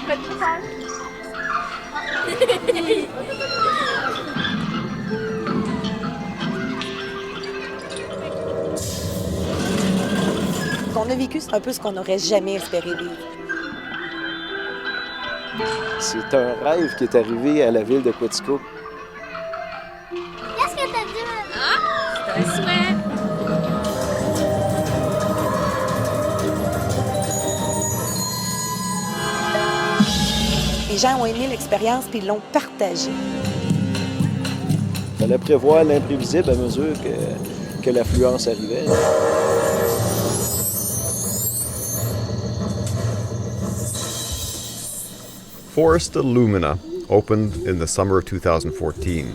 Ce qu'on a vécu, c'est un peu ce qu'on n'aurait jamais espéré vivre. C'est un rêve qui est arrivé à la ville de Quaticook. Qu'est-ce que t'as dit, maman? Ah, c'est un souhait. Les gens ont aimé l'expérience puis ils l'ont partagée. Il fallait prévoir l'imprévisible à mesure que l'affluence arrivait. Forest Illumina opened in the summer of 2014,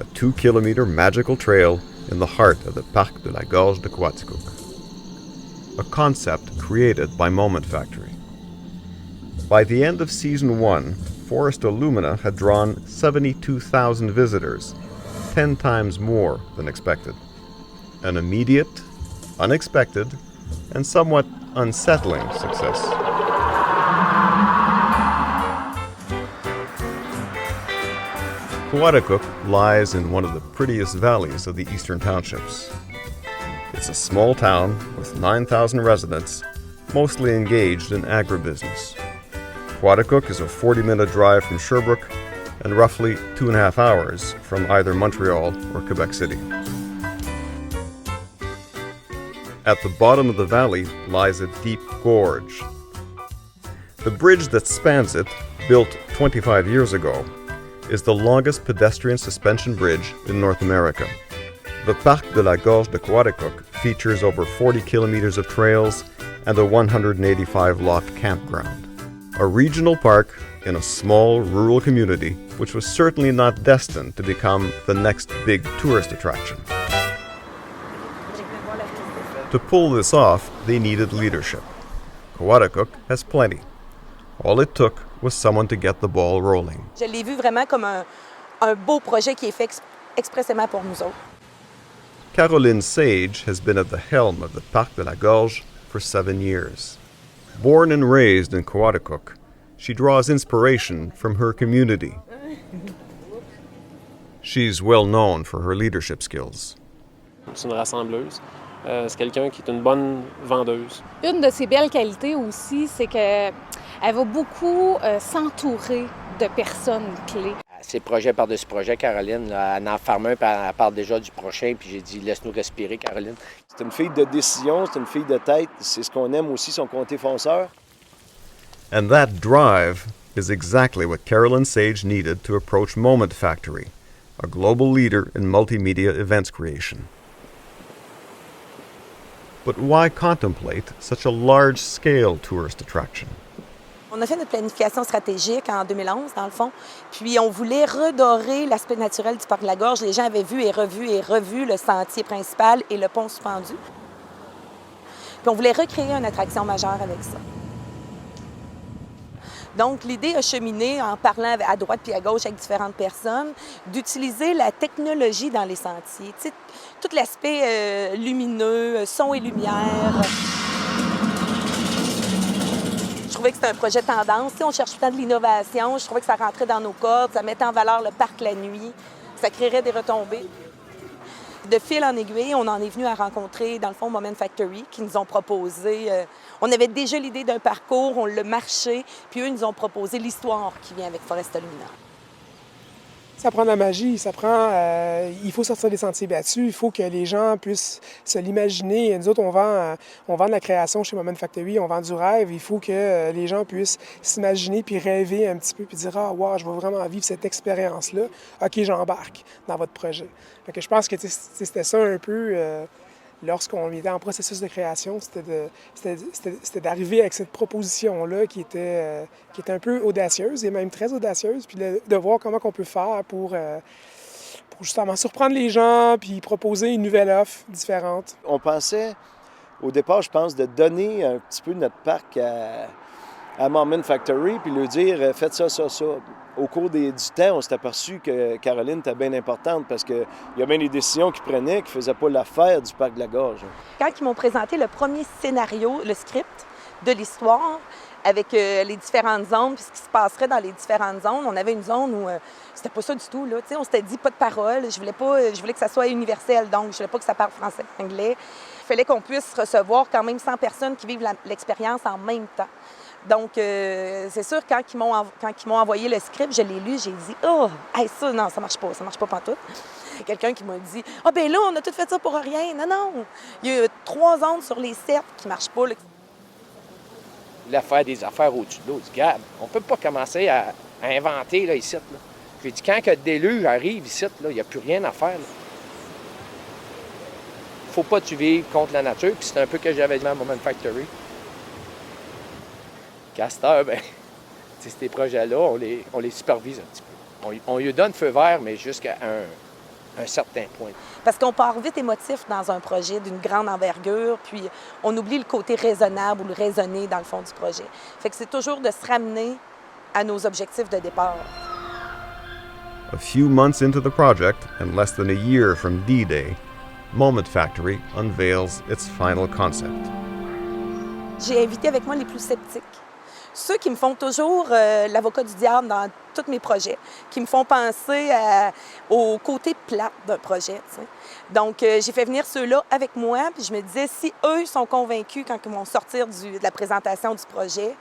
a 2-kilometer magical trail in the heart of the Parc de la Gorge de Quaticook, a concept created by Moment Factory. By the end of Season 1, Forest Illumina had drawn 72,000 visitors, 10 times more than expected. An immediate, unexpected, and somewhat unsettling success. Quaticook lies in one of the prettiest valleys of the Eastern Townships. It's a small town with 9,000 residents, mostly engaged in agribusiness. Quaticook is a 40-minute drive from Sherbrooke and roughly 2.5 hours from either Montreal or Quebec City. At the bottom of the valley lies a deep gorge. The bridge that spans it, built 25 years ago, is the longest pedestrian suspension bridge in North America. The Parc de la Gorge de Quaticook features over 40 kilometers of trails and a 185-lot campground. A regional park in a small rural community which was certainly not destined to become the next big tourist attraction. To pull this off, they needed leadership. Quaticook has plenty. All it took was someone to get the ball rolling. Je l'ai vu vraiment comme un beau projet qui est fait expressément pour nous autres. Caroline Sage has been at the helm of the Parc de la Gorge for 7 years. Born and raised in Quaticook, she draws inspiration from her community. She's well known for her leadership skills. C'est une rassembleuse. C'est quelqu'un qui est une bonne vendeuse. Une de ses belles qualités aussi, c'est qu'elle va beaucoup s'entourer de personnes clés. C'est projet par-dessus projet, Caroline. Là, elle en ferme un, puis elle parle déjà du prochain, puis j'ai dit « Laisse-nous respirer, Caroline ». C'est une fille de décision, c'est une fille de tête. C'est ce qu'on aime aussi, son côté fonceur. And that drive is exactly what Caroline Sage needed to approach Moment Factory, a global leader in multimedia events creation. But why contemplate such a large-scale tourist attraction? On a fait notre planification stratégique en 2011, dans le fond. Puis on voulait redorer l'aspect naturel du Parc de la Gorge. Les gens avaient vu et revu le sentier principal et le pont suspendu. Puis on voulait recréer une attraction majeure avec ça. Donc, l'idée a cheminé en parlant à droite puis à gauche avec différentes personnes, d'utiliser la technologie dans les sentiers. Tu sais, tout l'aspect lumineux, son et lumière. Je trouvais que c'était un projet tendance. Tu sais, on cherche tout le temps de l'innovation. Je trouvais que ça rentrait dans nos cordes, ça mettait en valeur le parc la nuit, ça créerait des retombées. De fil en aiguille, on en est venu à rencontrer, dans le fond, Moment Factory, qui nous ont proposé... on avait déjà l'idée d'un parcours, on l'a marché, puis eux nous ont proposé l'histoire qui vient avec Forest Illumina. Ça prend de la magie, ça prend... il faut sortir des sentiers battus, il faut que les gens puissent se l'imaginer. Nous autres, on vend de la création chez Moment Factory, on vend du rêve. Il faut que les gens puissent s'imaginer puis rêver un petit peu puis dire « Ah, wow, je veux vraiment vivre cette expérience-là. OK, j'embarque dans votre projet. » Fait que je pense que c'était ça un peu... Lorsqu'on était en processus de création, c'était d'arriver avec cette proposition-là qui était un peu audacieuse et même très audacieuse, puis de voir comment on peut faire pour justement surprendre les gens puis proposer une nouvelle offre différente. On pensait, au départ, je pense, de donner un petit peu notre parc à Moment Factory puis lui dire « Faites ça, ça, ça ». Au cours du temps, on s'est aperçu que Caroline était bien importante parce qu'il y a bien des décisions qu'ils prenaient qui ne faisaient pas l'affaire du Parc de la Gorge. Quand ils m'ont présenté le premier scénario, le script de l'histoire, avec les différentes zones, puis ce qui se passerait dans les différentes zones. On avait une zone où c'était pas ça du tout, là. Tu sais, on s'était dit pas de parole. Je voulais que ça soit universel, donc je voulais pas que ça parle français et anglais. Il fallait qu'on puisse recevoir quand même 100 personnes qui vivent l'expérience en même temps. Donc, c'est sûr, quand ils m'ont envoyé le script, je l'ai lu, j'ai dit « Oh, hey, ça, non, ça marche pas pantoute. » Il y a quelqu'un qui m'a dit « Ah, ben là, on a tout fait ça pour rien. » Non, il y a 3 zones sur les 7 qui marchent pas, là. Là, faire des affaires au-dessus de l'eau, du Gab, on peut pas commencer à inventer, là, ici, là. J'ai dit, quand le déluge arrive ici, là, il n'y a plus rien à faire, là. Faut pas que tu vives contre la nature, puis c'est un peu que j'avais dit à Moment Factory. Castor, ben, ces projets-là, on les supervise un petit peu. On lui donne feu vert, mais jusqu'à un certain point. Parce qu'on part vite émotif dans un projet d'une grande envergure, puis on oublie le côté raisonnable ou le raisonné dans le fond du projet. Fait que c'est toujours de se ramener à nos objectifs de départ. A few months into the project, and less than a year from D-Day, Moment Factory unveils its final concept. J'ai invité avec moi les plus sceptiques. Ceux qui me font toujours l'avocat du diable dans tous mes projets, qui me font penser au côté plate d'un projet. T'sais. Donc, j'ai fait venir ceux-là avec moi, puis je me disais, si eux sont convaincus quand ils vont sortir de la présentation du projet,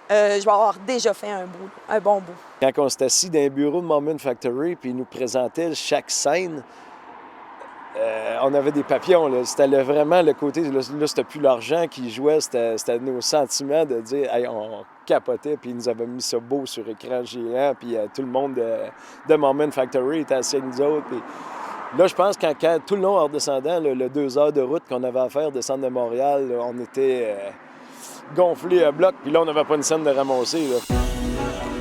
je vais avoir déjà fait un bon bout. Quand on s'est assis dans un bureau de Moment Factory, puis ils nous présentaient chaque scène, on avait des papillons, là. C'était vraiment le côté... Là, c'était plus l'argent qui jouait, c'était nos sentiments de dire... Hey, on capotait, puis ils nous avaient mis ça beau sur écran géant, puis tout le monde de Moment Factory était assis avec nous autres. Puis là, je pense que quand tout le long en redescendant, le 2 heures de route qu'on avait à faire, descendre de Montréal, là, on était gonflés à bloc, puis là, on n'avait pas une scène de ramasser, là.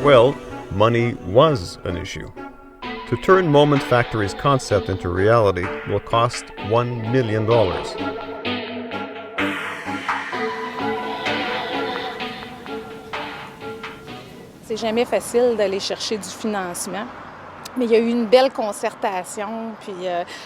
Well, money was an issue. To turn Moment Factory's concept into reality will cost $1 million. C'est jamais facile d'aller chercher du financement. Mais il y a eu une belle concertation, puis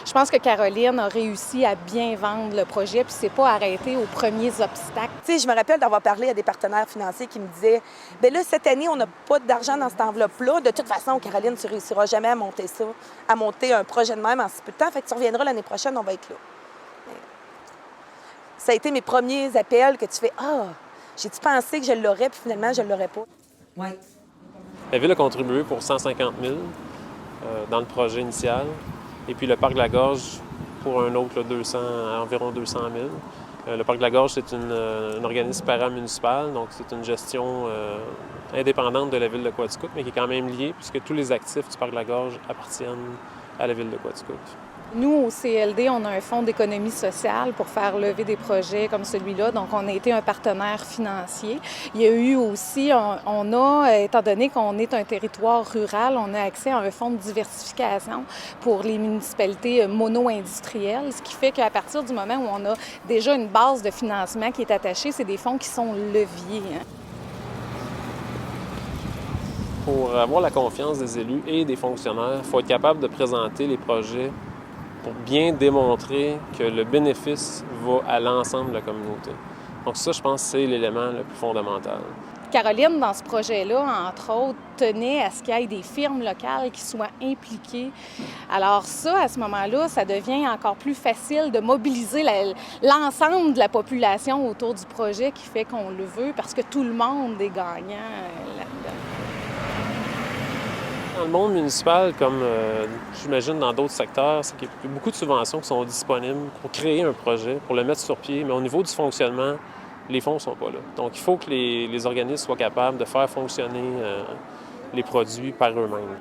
je pense que Caroline a réussi à bien vendre le projet, puis c'est pas arrêté aux premiers obstacles. Tu sais, je me rappelle d'avoir parlé à des partenaires financiers qui me disaient « Bien là, cette année, on n'a pas d'argent dans cette enveloppe-là. De toute façon, Caroline, tu ne réussiras jamais à monter ça, à monter un projet de même en si peu de temps. Fait que tu reviendras l'année prochaine, on va être là. » Ça a été mes premiers appels que tu fais « Ah, j'ai-tu pensé que je l'aurais, puis finalement, je ne l'aurais pas. » Oui. La Ville a contribué pour 150 000 dans le projet initial. Et puis le Parc de la Gorge pour un autre, là, environ 200 000. Le Parc de la Gorge, c'est un organisme paramunicipal, donc c'est une gestion indépendante de la Ville de Quaticook, mais qui est quand même liée, puisque tous les actifs du Parc de la Gorge appartiennent à la Ville de Quaticook. Nous, au CLD, on a un fonds d'économie sociale pour faire lever des projets comme celui-là. Donc, on a été un partenaire financier. Il y a eu aussi, étant donné qu'on est un territoire rural, on a accès à un fonds de diversification pour les municipalités mono-industrielles, ce qui fait qu'à partir du moment où on a déjà une base de financement qui est attachée, c'est des fonds qui sont leviers. Hein. Pour avoir la confiance des élus et des fonctionnaires, il faut être capable de présenter les projets pour bien démontrer que le bénéfice va à l'ensemble de la communauté. Donc ça, je pense, c'est l'élément le plus fondamental. Caroline, dans ce projet-là, entre autres, tenait à ce qu'il y ait des firmes locales qui soient impliquées. Alors ça, à ce moment-là, ça devient encore plus facile de mobiliser l'ensemble de la population autour du projet qui fait qu'on le veut, parce que tout le monde est gagnant là-dedans. Dans le monde municipal, comme j'imagine dans d'autres secteurs, c'est qu'il y a beaucoup de subventions qui sont disponibles pour créer un projet, pour le mettre sur pied, mais au niveau du fonctionnement, les fonds ne sont pas là. Donc, il faut que les organismes soient capables de faire fonctionner les produits par eux-mêmes.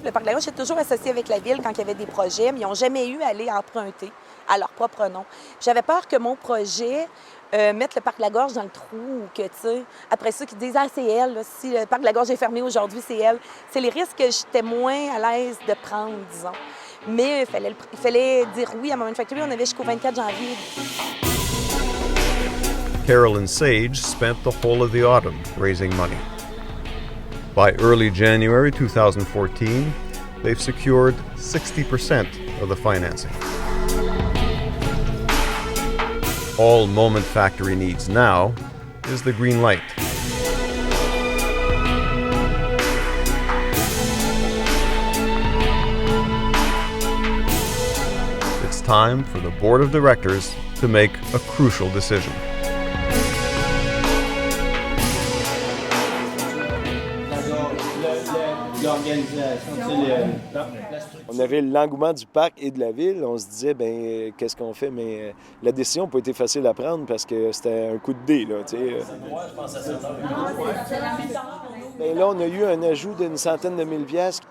Le Parc de la Gorge est toujours associé avec la Ville quand il y avait des projets, mais ils n'ont jamais eu à aller emprunter à leur propre nom. J'avais peur que mon projet mette le Parc de la Gorge dans le trou ou que, tu sais, après ça, qu'ils disent « Ah, c'est elle, là, si le Parc de la Gorge est fermé aujourd'hui, c'est elle. » C'est les risques que j'étais moins à l'aise de prendre, disons. Mais il fallait dire oui à Moment Factory. On avait jusqu'au 24 janvier. Carolyn Sage spent the whole of the autumn raising money. By early January 2014, they've secured 60% of the financing. All Moment Factory needs now is the green light. It's time for the board of directors to make a crucial decision. On avait l'engouement du parc et de la ville. On se disait, ben qu'est-ce qu'on fait? Mais la décision n'a pas été facile à prendre parce que c'était un coup de dé, là, tu sais. Ben là, on a eu un ajout d'une centaine de mille piastres.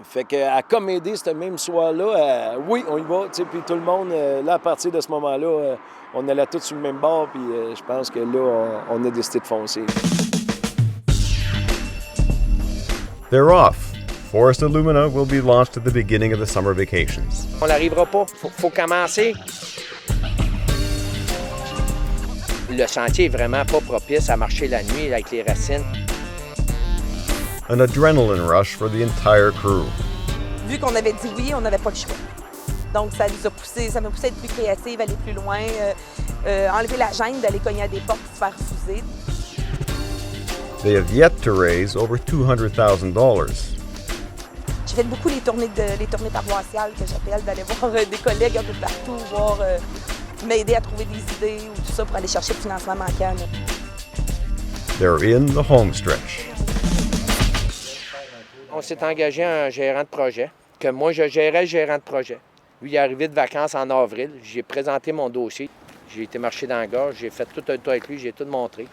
Fait qu'à comme aider ce même soir-là, oui, on y va, tu sais, puis tout le monde, là, à partir de ce moment-là, on allait tous sur le même bord, puis je pense que là, on a décidé de foncer. They're off. Forest Illumina will be launched at the beginning of the summer vacations. On n'arrivera pas. Faut commencer. Le sentier est vraiment pas propice à marcher la nuit avec les racines. An adrenaline rush for the entire crew. Vu qu'on avait dit oui, on n'avait pas le choix. Donc, ça nous a poussé, ça m'a poussé à être plus créative, aller plus loin, enlever la gêne d'aller cogner à des portes et se faire refuser. They have yet to raise over $200,000. J'ai fait beaucoup les tournées paroissiales que j'appelle, d'aller voir des collègues un peu partout, voir m'aider à trouver des idées ou tout ça pour aller chercher le financement manquant. Là. They're in the home stretch. On s'est engagé un gérant de projet, que moi je gérais le gérant de projet. Lui, il est arrivé de vacances en avril. J'ai présenté mon dossier. J'ai été marcher dans la gorge, j'ai fait tout un tas avec lui, j'ai tout montré.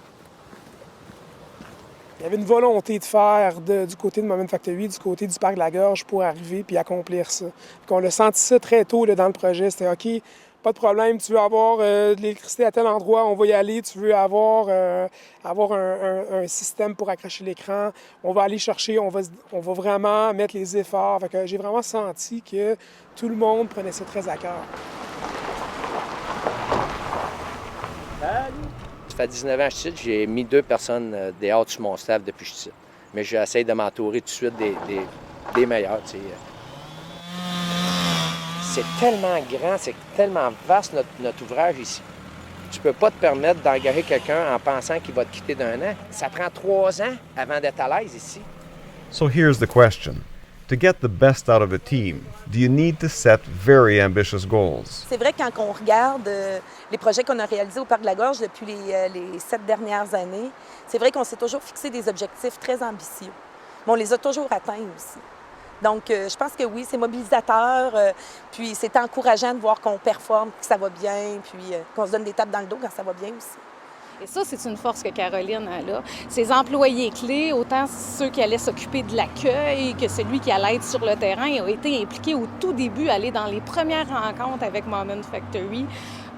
Il y avait une volonté de faire du côté de Moment Factory, du côté du Parc de la Gorge pour arriver puis accomplir ça. On a senti ça très tôt là, dans le projet. C'était OK, pas de problème, tu veux avoir de l'électricité à tel endroit, on va y aller. Tu veux avoir un système pour accrocher l'écran, on va aller chercher, on va vraiment mettre les efforts. Fait que j'ai vraiment senti que tout le monde prenait ça très à cœur. Ça fait 19 ans que je suis ici, j'ai mis 2 personnes dehors sur mon staff depuis que je suis ici. Mais j'essaie de m'entourer tout de suite des meilleurs. Tu sais. C'est tellement grand, c'est tellement vaste notre ouvrage ici. Tu peux pas te permettre d'engager quelqu'un en pensant qu'il va te quitter d'un an. Ça prend 3 ans avant d'être à l'aise ici. So here's the question. To get the best out of a team, do you need to set very ambitious goals? C'est vrai que quand on regarde les projets qu'on a réalisés au Parc de la Gorge depuis les 7 dernières années, c'est vrai qu'on s'est toujours fixé des objectifs très ambitieux. Mais on les a toujours atteints aussi. Donc, je pense que oui, c'est mobilisateur, puis c'est encourageant de voir qu'on performe, que ça va bien, puis qu'on se donne des tapes dans le dos quand ça va bien aussi. Et ça, c'est une force que Caroline a là. Ses employés clés, autant ceux qui allaient s'occuper de l'accueil que celui qui allait être sur le terrain, ont été impliqués au tout début, aller dans les premières rencontres avec Moment Factory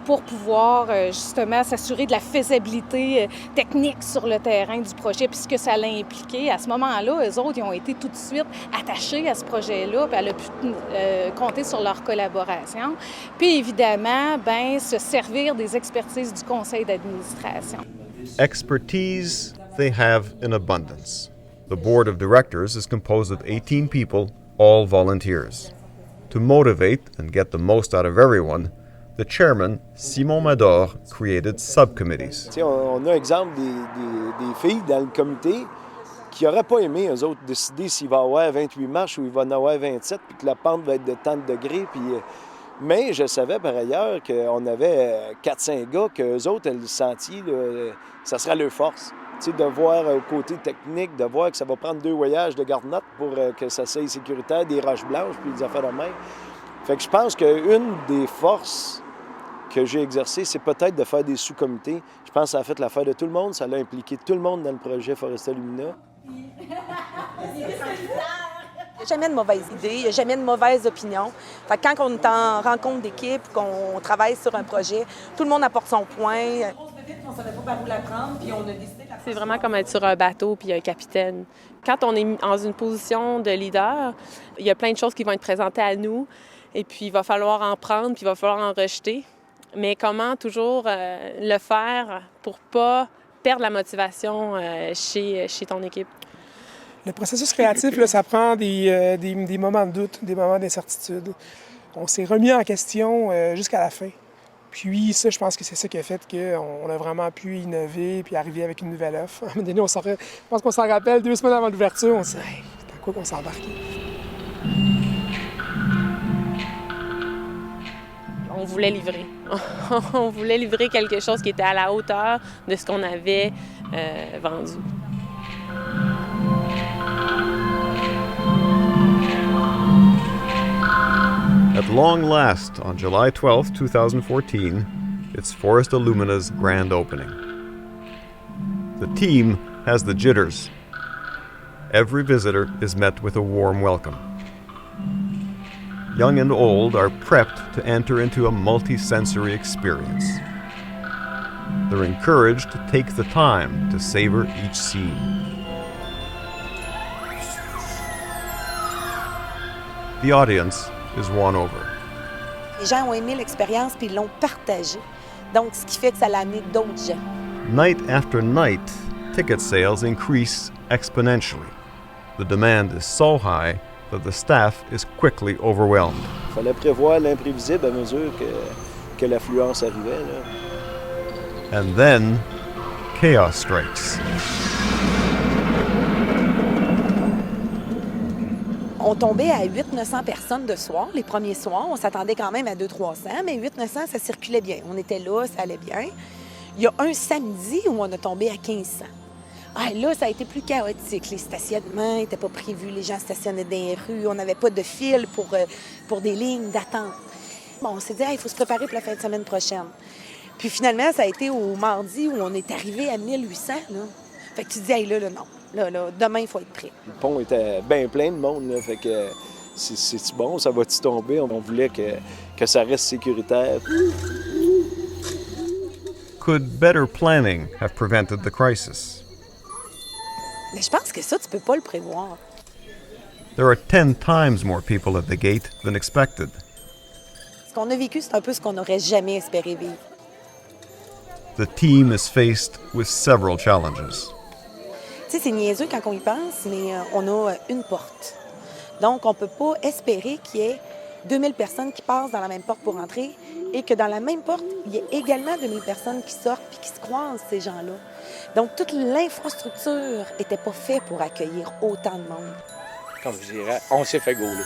pour pouvoir justement s'assurer de la faisabilité technique sur le terrain du projet, puis ce que ça l'a impliqué. À ce moment-là, eux autres, ils ont été tout de suite attachés à ce projet-là, puis elle a pu compter sur leur collaboration. Puis évidemment, se servir des expertises du conseil d'administration. Expertise they have in abundance. The board of directors is composed of 18 people, all volunteers. To motivate and get the most out of everyone, the chairman, Simon Mador, created subcommittees. On a exemple des filles dans le comité qui n'auraient pas aimé, eux autres, décider s'il va y avoir 28 marches ou il va y en avoir 27, puis que la pente va être de tant de degrés. Puis, mais je savais par ailleurs qu'on avait 4-5 gars qu'eux autres, le sentier, là, ça sera leur force. De voir au côté technique, de voir que ça va prendre 2 voyages de garde-notes pour que ça soit sécuritaire, des roches blanches, puis des affaires de même. Fait que je pense qu'une des forces que j'ai exercées, c'est peut-être de faire des sous-comités. Je pense que ça a fait l'affaire de tout le monde. Ça l'a impliqué tout le monde dans le projet Forest Illumina. Il n'y a jamais de mauvaise idée, il n'y a jamais de mauvaise opinion. Fait que quand on est en rencontre d'équipe, qu'on travaille sur un projet, tout le monde apporte son point. On se fait vite, on ne savait pas par où la prendre, puis on a décidé de la prendre. C'est vraiment comme être sur un bateau puis un capitaine. Quand on est dans une position de leader, il y a plein de choses qui vont être présentées à nous, et puis il va falloir en prendre, puis il va falloir en rejeter. Mais comment toujours le faire pour ne pas perdre la motivation chez ton équipe? Le processus créatif, là, ça prend des moments de doute, des moments d'incertitude. On s'est remis en question jusqu'à la fin. Puis ça, je pense que c'est ça qui a fait qu'on a vraiment pu innover puis arriver avec une nouvelle offre. À un moment donné, je pense qu'on s'en rappelle 2 semaines avant l'ouverture, on s'est dit hey, « dans quoi qu'on s'est embarqué? » On voulait livrer. On voulait livrer quelque chose qui était à la hauteur de ce qu'on avait vendu. At long last, on July 12, 2014, it's Forest Illumina's grand opening. The team has the jitters. Every visitor is met with a warm welcome. Young and old are prepped to enter into a multi-sensory experience. They're encouraged to take the time to savor each scene. The audience is won over. Les gens ont aimé l'expérience puis ils l'ont partagée. Donc, ce qui fait que ça l'a amené d'autres gens. Night after night, ticket sales increase exponentially. The demand is so high that the staff is quickly overwhelmed. Il fallait prévoir l'imprévisible à mesure que l'affluence arrivait. Là. And then, chaos strikes. On tombait à 800-900 personnes de soir, les premiers soirs. On s'attendait quand même à 200-300, mais 800-900, ça circulait bien. On était là, ça allait bien. Il y a un samedi où on a tombé à 1500. Ah, là, ça a été plus chaotique. Les stationnements n'étaient pas prévus. Les gens stationnaient dans les rues. On n'avait pas de fil pour des lignes d'attente. Bon, on s'est dit, il faut se préparer pour la fin de semaine prochaine. Puis finalement, ça a été au mardi où on est arrivé à 1800. Là. Fait que tu te dis, non. Là, demain, il faut être prêt. Le pont était bien plein de monde. Là, fait que c'est bon, ça va-tu tomber? On voulait que ça reste sécuritaire. Could better planning have prevented the crisis? Mais je pense que ça, tu peux pas le prévoir. There are 10 times more people at the gate than expected. Ce qu'on a vécu, c'est un peu ce qu'on n'aurait jamais espéré vivre. The team is faced with several challenges. Tu sais, c'est niaiseux quand on y pense, mais on a une porte. Donc, on ne peut pas espérer qu'il y ait 2000 personnes qui passent dans la même porte pour entrer et que dans la même porte, il y ait également 2000 personnes qui sortent puis qui se croisent, ces gens-là. Donc, toute l'infrastructure n'était pas faite pour accueillir autant de monde. Comme je dirais, on s'est fait gauler.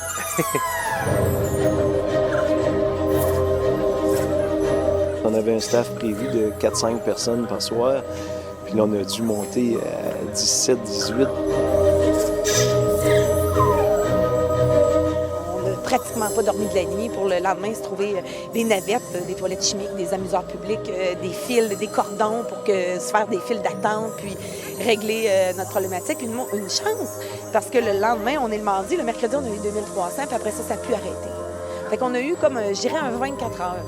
On avait un staff prévu de 4-5 personnes par soir. Puis là, on a dû monter à 17-18. On n'a pratiquement pas dormi de la nuit pour le lendemain se trouver des navettes, des toilettes chimiques, des amuseurs publics, des fils, des cordons pour se faire des files d'attente, puis régler notre problématique. Une chance, parce que le lendemain, on est le mardi, le mercredi, on a eu 2300, puis après ça, ça a pu arrêter. Fait qu'on a eu comme, je dirais, un 24 heures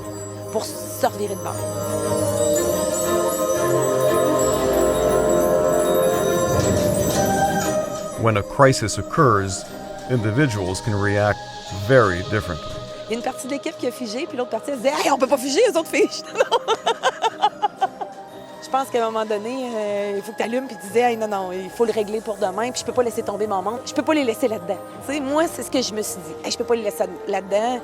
pour se revirer de bord. When a crisis occurs, individuals can react very differently. Il y a une partie de l'équipe qui a figé, puis l'autre partie, elle se disait « Hey, on peut pas figer, les autres figent! » Je pense qu'à un moment donné, il faut que tu allumes puis tu disais hey, « Non, il faut le régler pour demain, puis je peux pas laisser tomber mon monde. Je peux pas les laisser là-dedans. » Tu sais, moi, c'est ce que je me suis dit. Hey, je peux pas les laisser là-dedans.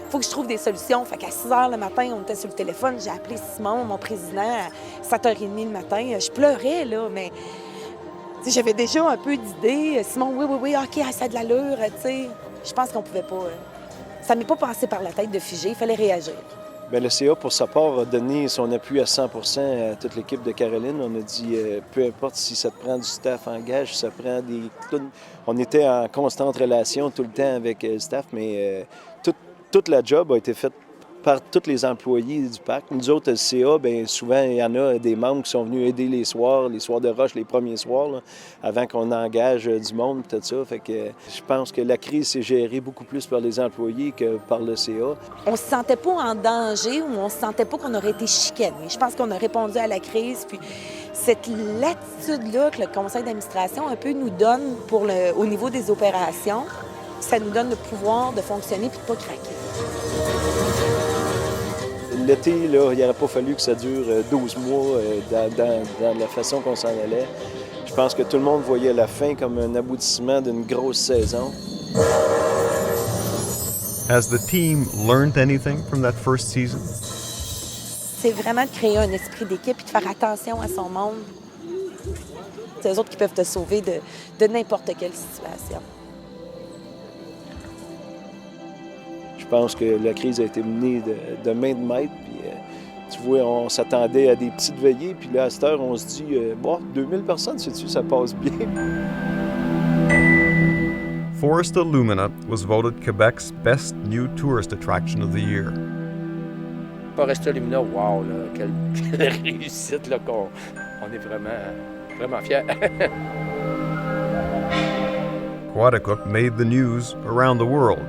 Il faut que je trouve des solutions. Fait qu'à 6 h le matin, on était sur le téléphone. J'ai appelé Simon, mon président, à 7h30 le matin. Je pleurais, là, mais j'avais déjà un peu d'idées. Simon, oui, OK, ça a de l'allure, tu sais. Je pense qu'on pouvait pas... Ça m'est pas passé par la tête de figer, il fallait réagir. Bien, le CA, pour sa part, a donné son appui à 100 % à toute l'équipe de Caroline. On a dit, peu importe si ça te prend du staff en gage, ça prend des... On était en constante relation tout le temps avec le staff, mais toute la job a été faite par tous les employés du parc. Nous autres, le CA, bien, souvent, il y en a des membres qui sont venus aider les soirs de rush, les premiers soirs, là, avant qu'on engage du monde, tout ça. Fait que je pense que la crise s'est gérée beaucoup plus par les employés que par le CA. On se sentait pas en danger ou on se sentait pas qu'on aurait été chicané. Je pense qu'on a répondu à la crise, puis cette latitude-là que le conseil d'administration un peu nous donne au niveau des opérations, ça nous donne le pouvoir de fonctionner puis de pas craquer. L'été, là, il n'aurait pas fallu que ça dure 12 mois dans la façon qu'on s'en allait. Je pense que tout le monde voyait la fin comme un aboutissement d'une grosse saison. Has the team learned anything from that first season? C'est vraiment de créer un esprit d'équipe et de faire attention à son monde. C'est eux autres qui peuvent te sauver de n'importe quelle situation. Je pense que la crise a été menée de main de maître. Puis, tu vois, on s'attendait à des petites veillées. Puis là, à cette heure, on se dit, 2000 personnes, sais-tu, ça passe bien. Forest Illumina was voted Quebec's best new tourist attraction of the year. Forest Illumina, wow, là, quelle réussite, là, on est vraiment fiers. Quaticook made the news around the world.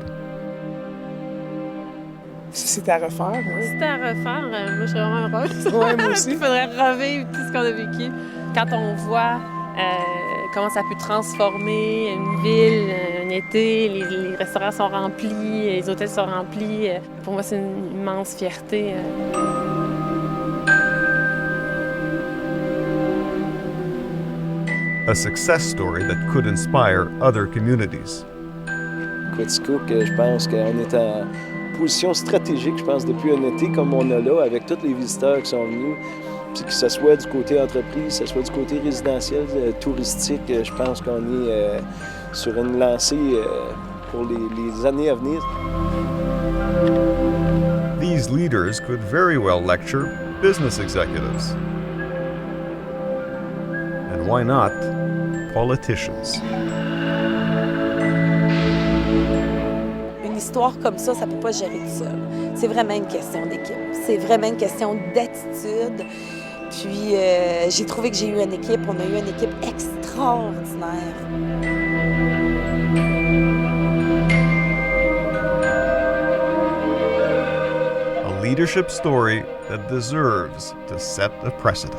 Si c'était à refaire, oui. Si c'était à refaire, moi, je serais vraiment heureuse. Ouais, moi aussi. Il faudrait revivre tout ce qu'on a vécu. Quand on voit comment ça peut transformer une ville, un été, les restaurants sont remplis, les hôtels sont remplis. Pour moi, c'est une immense fierté. A success story that could inspire other communities. Quaticook, je pense qu'on est en position stratégique, je pense, depuis un été comme on a là, avec tous les visiteurs qui sont venus. Puis que ce soit du côté entreprise, que ce soit du côté résidentiel, touristique, je pense qu'on est sur une lancée pour les années à venir. These leaders could very well lecture business executives. And why not politicians? Une histoire comme ça ne peut pas se gérer tout seul. C'est vraiment une question d'équipe. C'est vraiment une question d'attitude. Puis, j'ai trouvé que j'ai eu une équipe. On a eu une équipe extraordinaire. A leadership story that deserves to set a precedent.